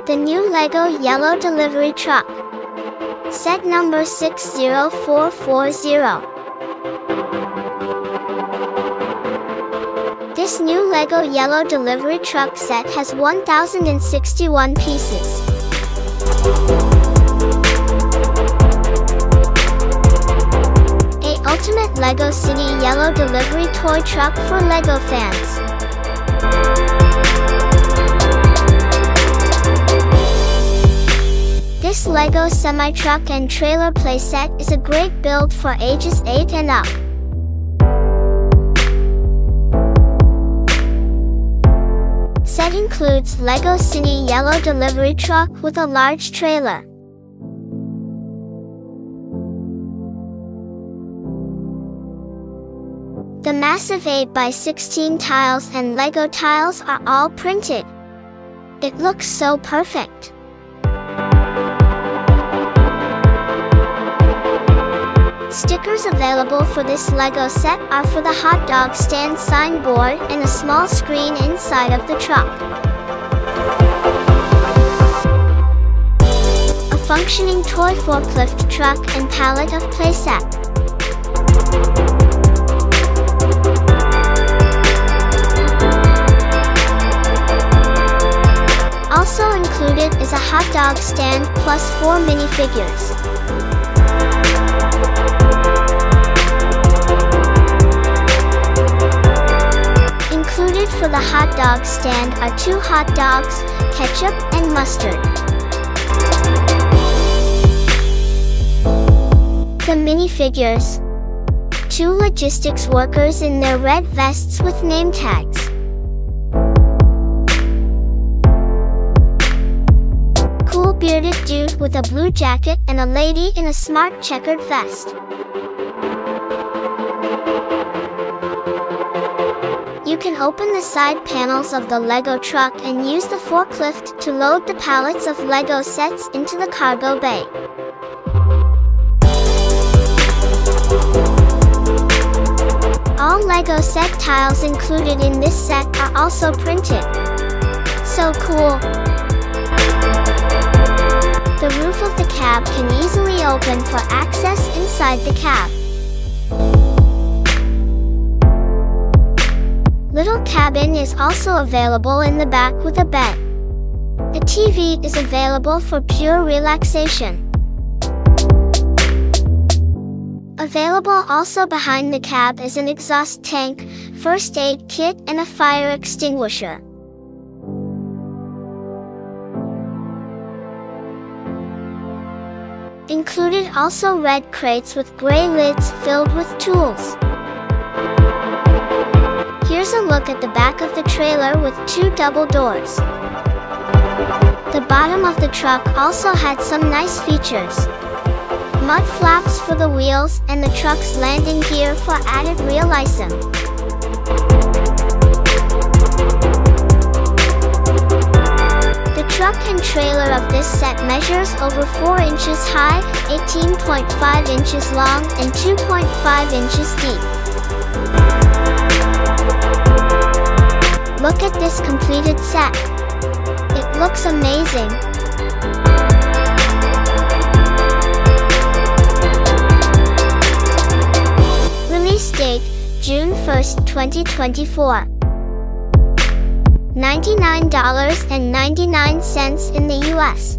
The new LEGO Yellow Delivery Truck. Set number 60440. This new LEGO Yellow Delivery Truck set has 1,061 pieces. Ultimate LEGO City Yellow Delivery Toy Truck for LEGO fans. This LEGO semi-truck and trailer playset is a great build for ages 8 and up. Set includes LEGO City Yellow Delivery Truck with a large trailer. The massive 8x16 tiles and LEGO tiles are all printed. It looks so perfect. Stickers available for this LEGO set are for the hot dog stand signboard and a small screen inside of the truck. A functioning toy forklift truck and pallet of playset. Also included is a hot dog stand plus 4 minifigures. Included for the hot dog stand are 2 hot dogs, ketchup, and mustard. The minifigures. 2 logistics workers in their red vests with name tags. Bearded dude with a blue jacket and a lady in a smart checkered vest. You can open the side panels of the LEGO truck and use the forklift to load the pallets of LEGO sets into the cargo bay. All LEGO set tiles included in this set are also printed. So cool! The roof of the cab can easily open for access inside the cab. Little cabin is also available in the back with a bed. The TV is available for pure relaxation. Available also behind the cab is an exhaust tank, first aid kit, and a fire extinguisher. Included also red crates with gray lids filled with tools. Here's a look at the back of the trailer with 2 double doors. The bottom of the truck also had some nice features. Mud flaps for the wheels and the truck's landing gear for added realism. The truck and trailer of this set measures over 4 inches high, 18.5 inches long, and 2.5 inches deep. Look at this completed set. It looks amazing. Release date, June 1st, 2024. $99.99 in the US.